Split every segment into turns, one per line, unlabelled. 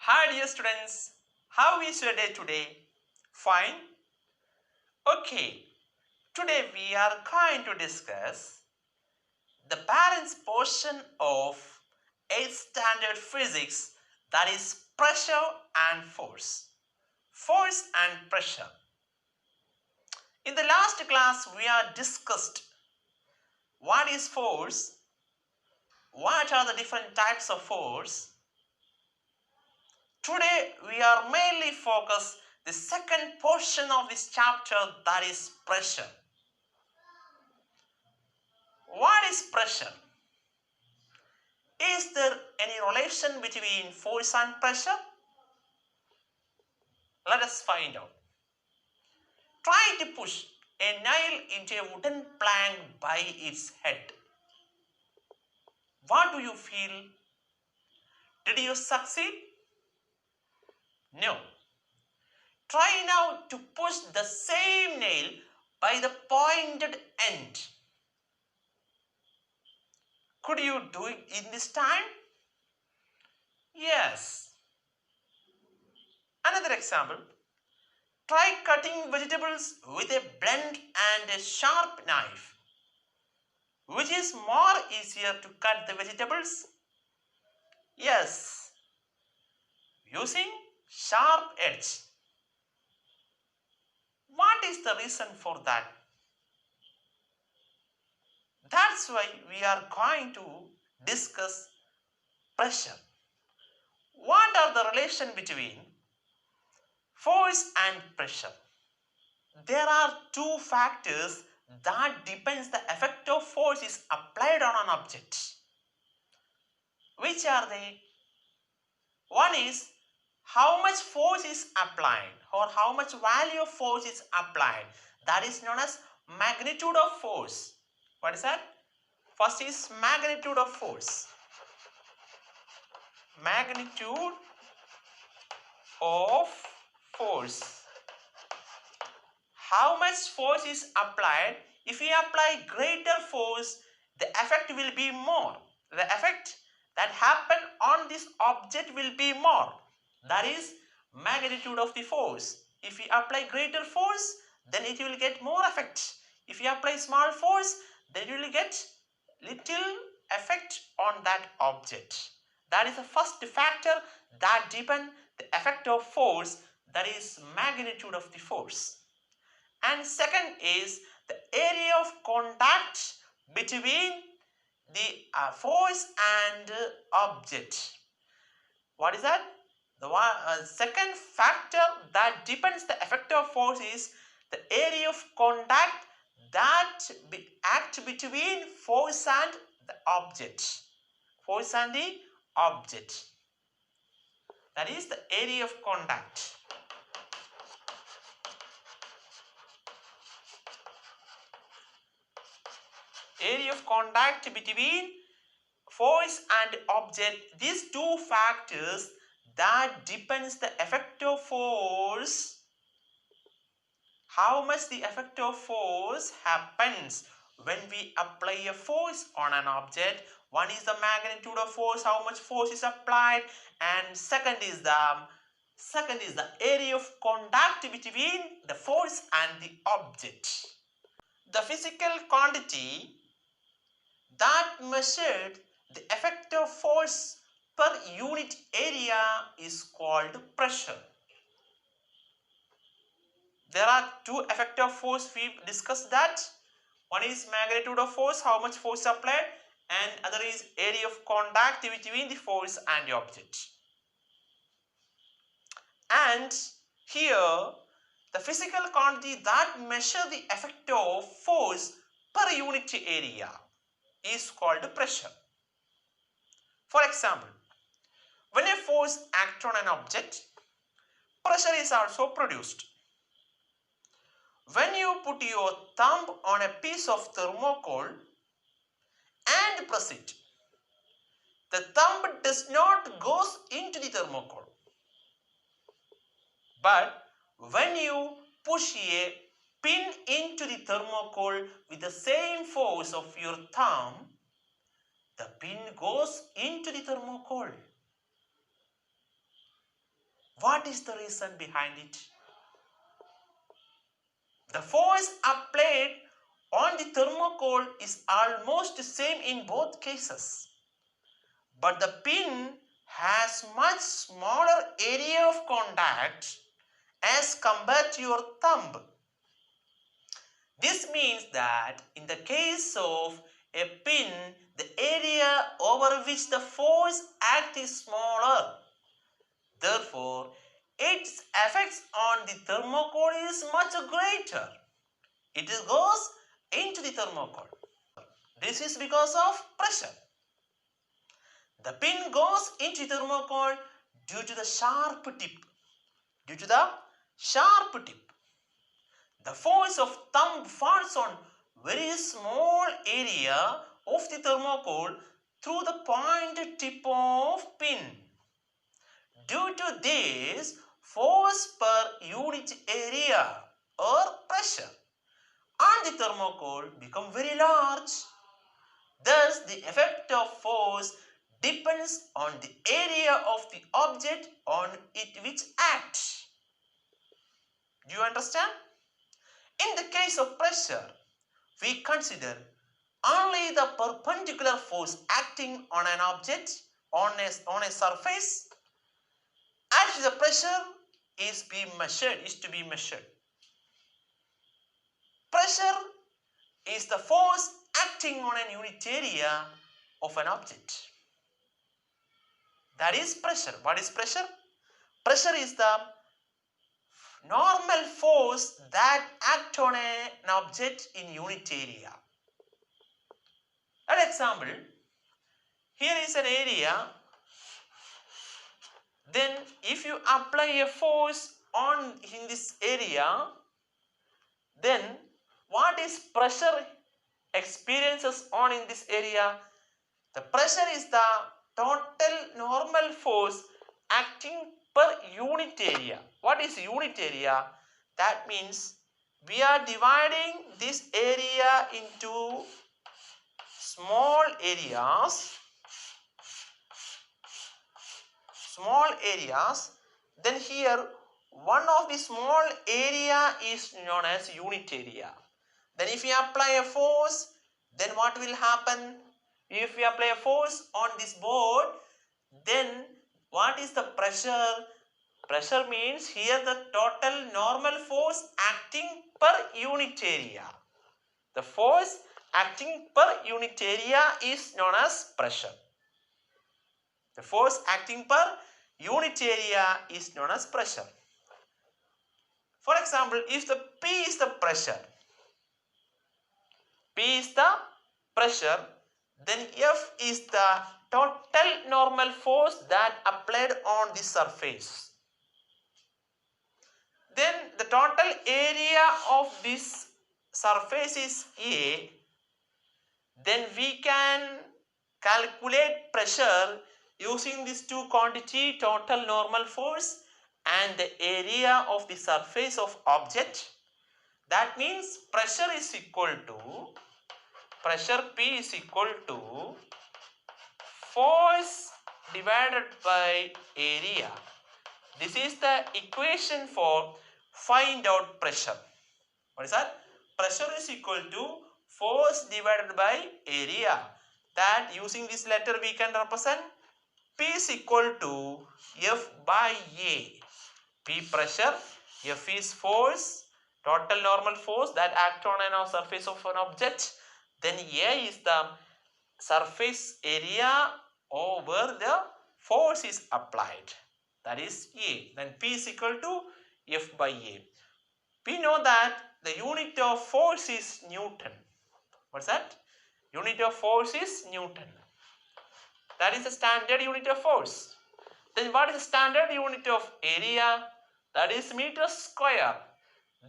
Hi dear students, how is your day today? Fine? Okay, today we are going to discuss the balance portion of 8th standard physics, that is pressure and force. Force and pressure. In the last class we have discussed what is force, what are the different types of force. Today we are mainly focused the second portion of this chapter, that is pressure. What is pressure? Is there any relation between force and pressure? Let us find out. Try to push a nail into a wooden plank by its head. What do you feel? Did you succeed? No. Try now to push the same nail by the pointed end. Could you do it in this time? Yes. Another example. Try cutting vegetables with a blunt and a sharp knife. Which is more easier to cut the vegetables? Yes, using sharp edge. What is the reason for that? That's why we are going to discuss pressure. What are the relation between force and pressure? There are two factors that depends the effect of force is applied on an object. Which are they? One is how much force is applied or how much value of force is applied. That is known as magnitude of force. What is that? First is magnitude of force. Magnitude of force. How much force is applied? If we apply greater force, the effect will be more. The effect that happen on this object will be more. That is magnitude of the force. If we apply greater force, then it will get more effect. If you apply small force, then you will get little effect on that object. That is the first factor that depend the effect of force, that is magnitude of the force. And second is the area of contact between the force and object. What is that? The second factor that depends the effect of force is the area of contact that act between force and the object. Force and the object. That is the area of contact. Area of contact between force and object. These two factors that depends the effect of force, how much the effect of force happens when we apply a force on an object. One is the magnitude of force, how much force is applied, and second is the area of contact between the force and the object. The physical quantity that measured the effect of force per unit area is called pressure. There are two effect of force, we discussed that. One is magnitude of force, how much force applied, and other is area of contact between the force and the object. And here the physical quantity that measure the effect of force per unit area is called pressure. For example, when a force acts on an object, pressure is also produced. When you put your thumb on a piece of thermocol and press it, the thumb does not go into the thermocol. But when you push a pin into the thermocol with the same force of your thumb, the pin goes into the thermocol. What is the reason behind it? The force applied on the thermocol is almost the same in both cases, but the pin has much smaller area of contact as compared to your thumb. This means that in the case of a pin, the area over which the force acts is smaller. Therefore, its effects on the thermocol is much greater. It goes into the thermocol. This is because of pressure. The pin goes into the thermocol due to the sharp tip. Due to the sharp tip. The force of thumb falls on very small area of the thermocol through the pointed tip of pin. Due to this, force per unit area or pressure on the thermocol become very large. Thus, the effect of force depends on the area of the object on it which acts. Do you understand? In the case of pressure, we consider only the perpendicular force acting on an object on a surface at which the pressure is to be measured. Pressure is the force acting on an unit area of an object. That is pressure. What is pressure? Pressure is the normal force that acts on an object in unit area. An example, here is an area. Then if you apply a force in this area, then what is pressure experiences on in this area? The pressure is the total normal force acting per unit area. What is unit area? That means we are dividing this area into small areas. Then here one of the small area is known as unit area. Then if we apply a force, then what will happen? If we apply a force on this board, then what is the pressure? Pressure means here the total normal force acting per unit area. The force acting per unit area is known as pressure. The force acting per unit area is known as pressure. For example, if the P is the pressure, then F is the total normal force that applied on the surface. Then the total area of this surface is A. Then we can calculate pressure using these two quantity, total normal force and the area of the surface of object. That means pressure is equal to, pressure P is equal to force divided by area. This is the equation for find out pressure. What is that? Pressure is equal to force divided by area. That using this letter we can represent P is equal to F by A. P pressure, F is force, total normal force that act on a surface of an object. Then A is the surface area over the force is applied. That is A. Then P is equal to F by A. We know that the unit of force is Newton. What's that? Unit of force is Newton. That is the standard unit of force. Then what is the standard unit of area? That is meter square.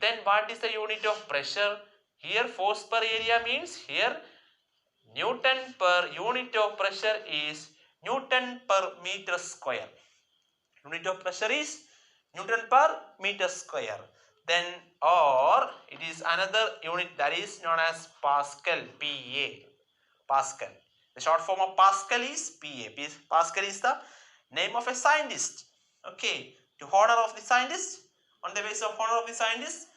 Then what is the unit of pressure? Here force per area means here Newton per unit of pressure is Newton per meter square. Unit of pressure is Newton per meter square. Then or it is another unit that is known as Pascal, PA. Pascal. The short form of Pascal is PA. Pascal is the name of a scientist. Okay. to honor of the scientist, on the basis of honor of the scientist,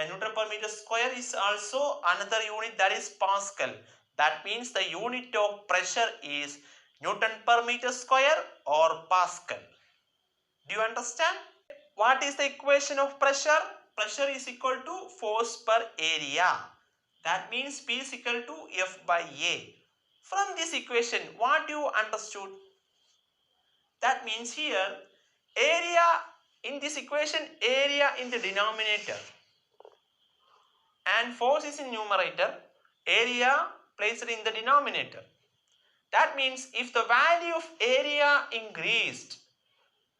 Newton per meter square is also another unit, that is Pascal. That means the unit of pressure is Newton per meter square or Pascal. Do you understand? What is the equation of pressure? Pressure is equal to force per area. That means P is equal to F by A. From this equation, what you understood? That means here, area in this equation, area in the denominator and force is in numerator, area placed in the denominator. That means if the value of area increased,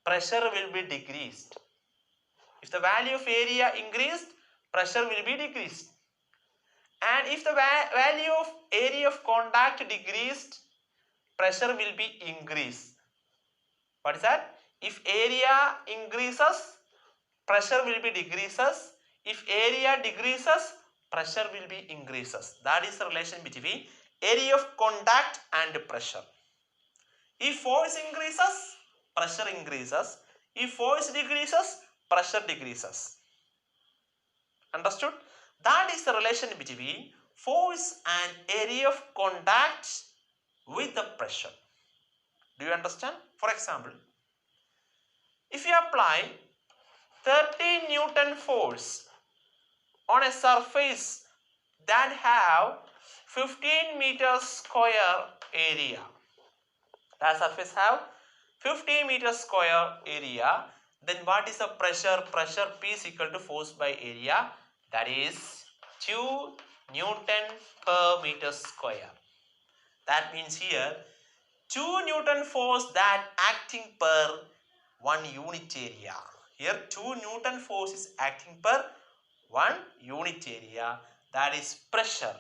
pressure will be decreased. If the value of area increased, pressure will be decreased. And if the value of area of contact decreased, pressure will be increased. What is that? If area increases, pressure will be decreases. If area decreases, pressure will be increases. That is the relation between area of contact and pressure. If force increases, pressure increases. If force decreases, pressure decreases. Understood? That is the relation between force and area of contact with the pressure. Do you understand? For example, if you apply 30 Newton force on a surface that have 15 meters square area, that surface have 15 meters square area, then what is the pressure? Pressure P is equal to force by area, that is 2 Newton per meter square. That means here 2 Newton force that acting per 1 unit area. Here 2 Newton force is acting per 1 unit area, that is pressure.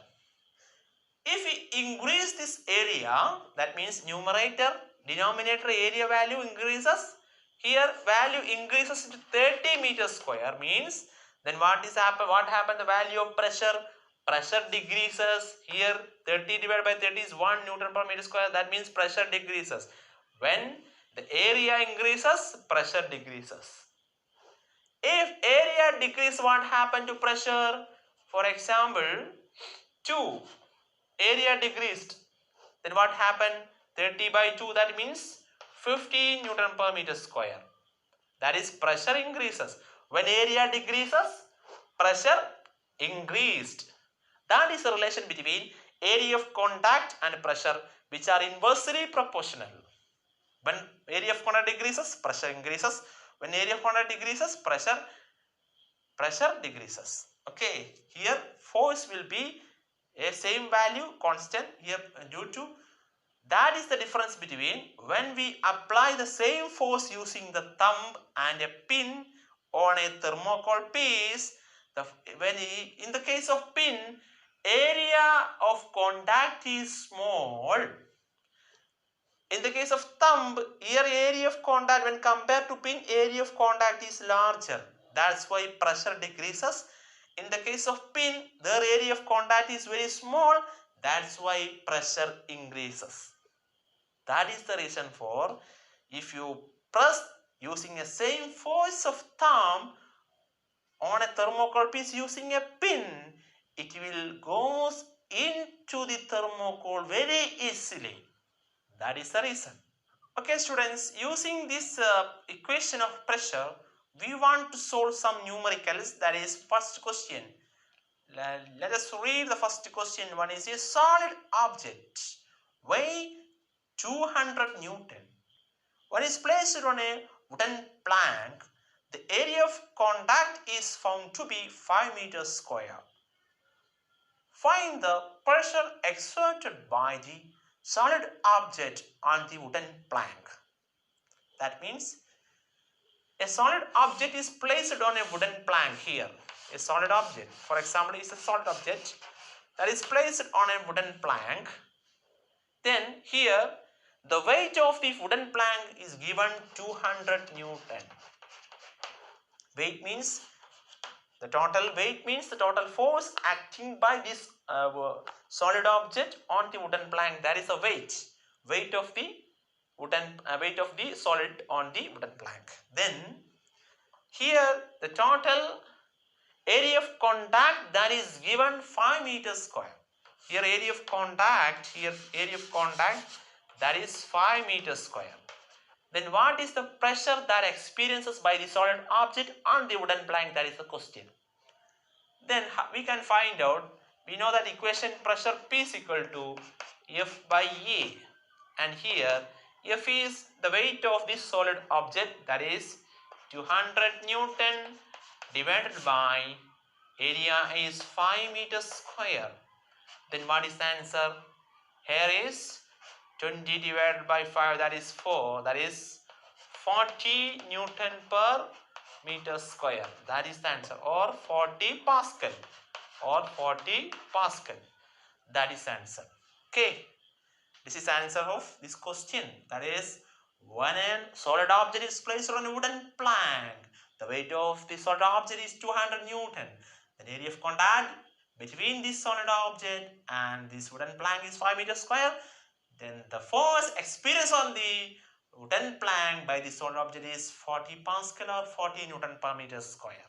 If we increase this area, that means numerator, denominator area value increases. Here value increases to 30 meters square, means then what happened? The value of pressure decreases. Here 30 divided by 30 is 1 Newton per meter square. That means pressure decreases. When the area increases, pressure decreases. If area decreases, what happened to pressure? For example, 2 area decreased, then what happened? 30 by 2, that means 15 Newton per meter square. That is pressure increases. When area decreases, pressure increased. That is the relation between area of contact and pressure, which are inversely proportional. When area of contact decreases, pressure increases. When area of contact decreases, pressure decreases. Okay, here force will be a same value, constant here, due to that is the difference between when we apply the same force using the thumb and a pin on a thermocol piece. In the case of pin, area of contact is small. In the case of thumb, here area of contact, when compared to pin, area of contact is larger. That's why pressure decreases. In the case of pin, their area of contact is very small. That's why pressure increases. That is the reason for, if you press using a same force of thumb on a thermocol piece using a pin, it will go into the thermocol very easily. That is the reason. Okay students, using this equation of pressure, we want to solve some numericals. That is first question. Let us read the first question. One is a solid object weigh 200 Newton. When it is placed on a wooden plank, the area of contact is found to be 5 meters square. Find the pressure exerted by the solid object on the wooden plank. That means a solid object is placed on a wooden plank here. A solid object, for example, is a solid object that is placed on a wooden plank. Then here the weight of the wooden plank is given 200 Newton. Weight means the total weight means the total force acting by this solid object on the wooden plank. That is the weight of the wooden weight of the solid on the wooden plank. Then Here the total area of contact that is given 5 meters square. Here area of contact that is 5 meters square. Then what is the pressure that experiences by the solid object on the wooden plank? That is the question. Then we can find out, we know that equation pressure P is equal to F by A, and here F is the weight of this solid object, that is 200 Newton divided by area is 5 meters square. Then what is the answer? Here is 20 divided by 5, that is 4, that is 40 Newton per meter square. That is the answer, or 40 Pascal, that is the answer. Okay, this is the answer of this question. That is, when a solid object is placed on a wooden plank, the weight of the solid object is 200 Newton. The area of contact between this solid object and this wooden plank is 5 meters square. Then the force experienced on the wooden plank by the solid object is 40 Pascal or 40 Newton per meter square.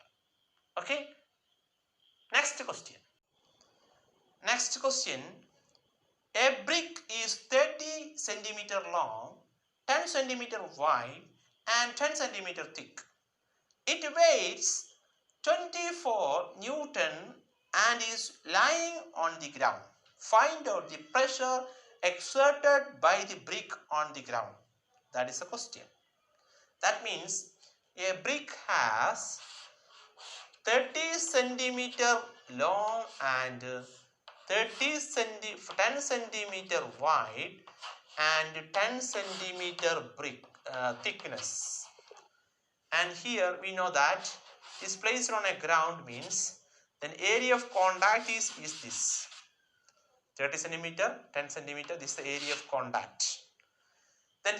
Okay. Next question. A brick is 30 centimeter long, 10 centimeter wide and 10 centimeter thick. It weighs 24 Newton and is lying on the ground. Find out the pressure exerted by the brick on the ground. That is the question. That means a brick has 30 centimeter long and 10 centimeter wide and 10 centimeter brick thickness. And here we know that is placed on a ground, means then area of contact is this 30 centimeter, 10 centimeter. This is the area of contact. Then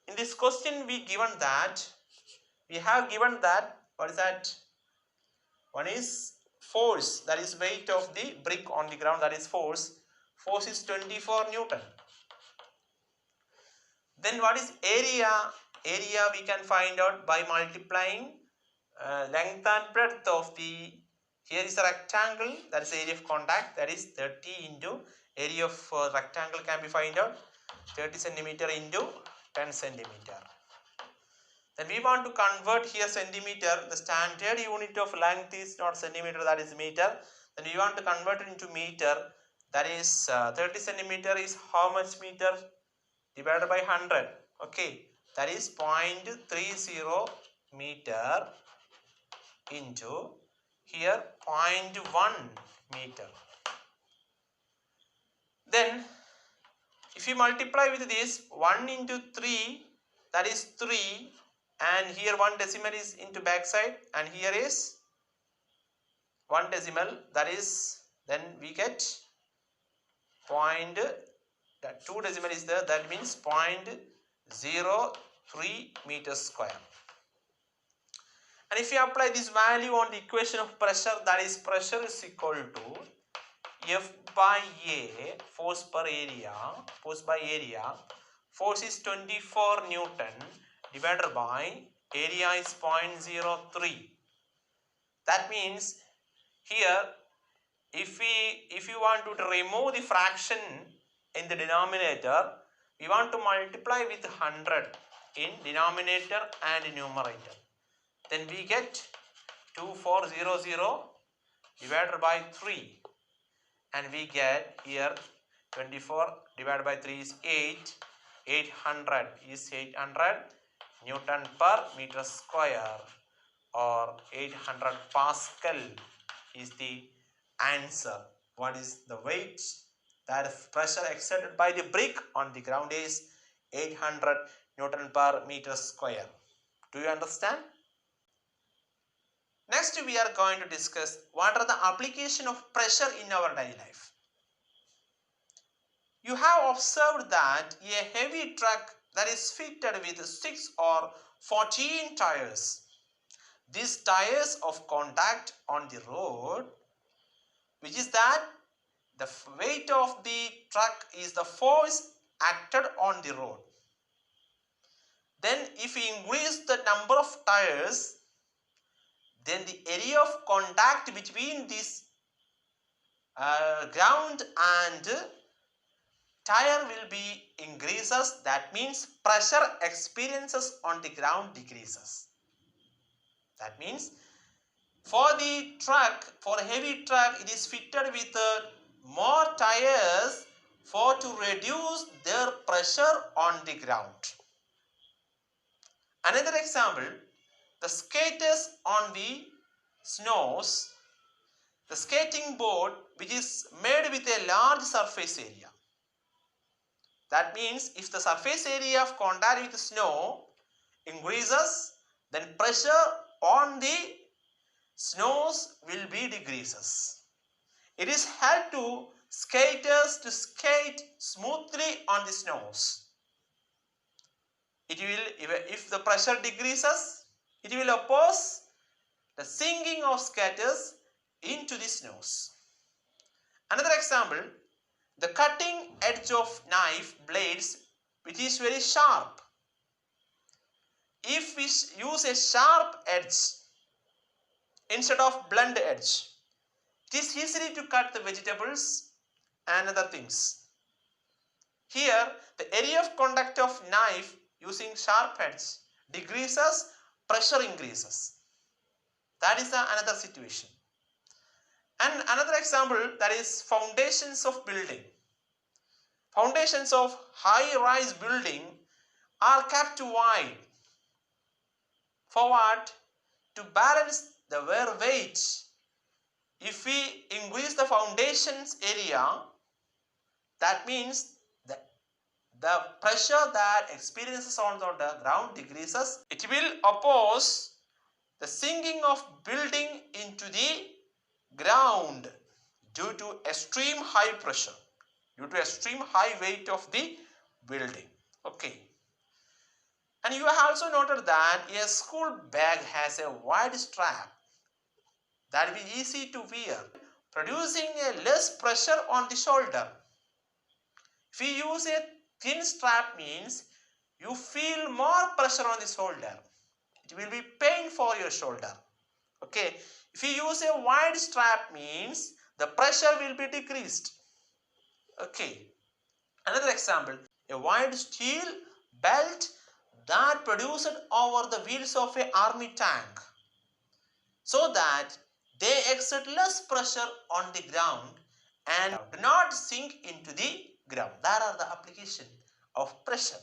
in this question we have given that what is that? One is force, that is weight of the brick on the ground, that is force. Force is 24 Newton. Then what is area? Area we can find out by multiplying length and breadth of the, here is a rectangle, that is area of contact, that is 30 into area of rectangle can be find out 30 centimeter into 10 centimeter. Then we want to convert here centimeter, the standard unit of length is not centimeter, that is meter. Then we want to convert it into meter, that is 30 centimeter is how much meter? Divided by 100. Okay, that is 0.30 meter into here 0.1 meter. Then if you multiply with this 1 into 3, that is 3, and here 1 decimal is into back side and here is 1 decimal, that is, then we get that 2 decimal is there, that means 0.03 meters square. And if you apply this value on the equation of pressure, that is pressure is equal to F by A, force by area. Force is 24 Newton divided by area is 0.03. That means here if you want to remove the fraction in the denominator, we want to multiply with 100 in denominator and numerator. Then we get 2400 divided by 3, and we get here 24 divided by 3 is 8. 800 is 800 Newton per meter square, or 800 Pascal is the answer. What is the weight that pressure exerted by the brick on the ground is 800 Newton per meter square. Do you understand? Next we are going to discuss what are the application of pressure in our daily life. You have observed that a heavy truck that is fitted with 6 or 14 tires. These tires of contact on the road, which is that the weight of the truck is the force acted on the road. Then if we increase the number of tires, then the area of contact between this ground and tire will be increases. That means pressure experiences on the ground decreases. That means for the truck, for a heavy truck, it is fitted with more tires for to reduce their pressure on the ground. Another example, the skaters on the snows, the skating board which is made with a large surface area. That means if the surface area of contact with snow increases, then pressure on the snows will be decreases. It is help to skaters to skate smoothly on the snows. It will, if the pressure decreases, it will oppose the sinking of skaters into the snows. Another example, the cutting edge of knife blades which is very sharp. If we use a sharp edge instead of blunt edge, it is easy to cut the vegetables and other things. Here, the area of contact of knife using sharp edge decreases, pressure increases. That is another situation. And another example, that is foundations of building. Foundations of high-rise building are kept wide. For what? To balance the wear weight. If we increase the foundations area, that means the pressure that experiences on the ground decreases. It will oppose the sinking of building into the ground due to extreme high pressure, due to extreme high weight of the building. Okay. And you have also noted that a school bag has a wide strap that will be easy to wear, producing a less pressure on the shoulder. If we use a thin strap, means you feel more pressure on the shoulder. It will be pain for your shoulder. Okay. If you use a wide strap, means the pressure will be decreased. Okay. Another example, a wide steel belt that produced over the wheels of an army tank, so that they exert less pressure on the ground and do not sink into the ground. That are the application of pressure.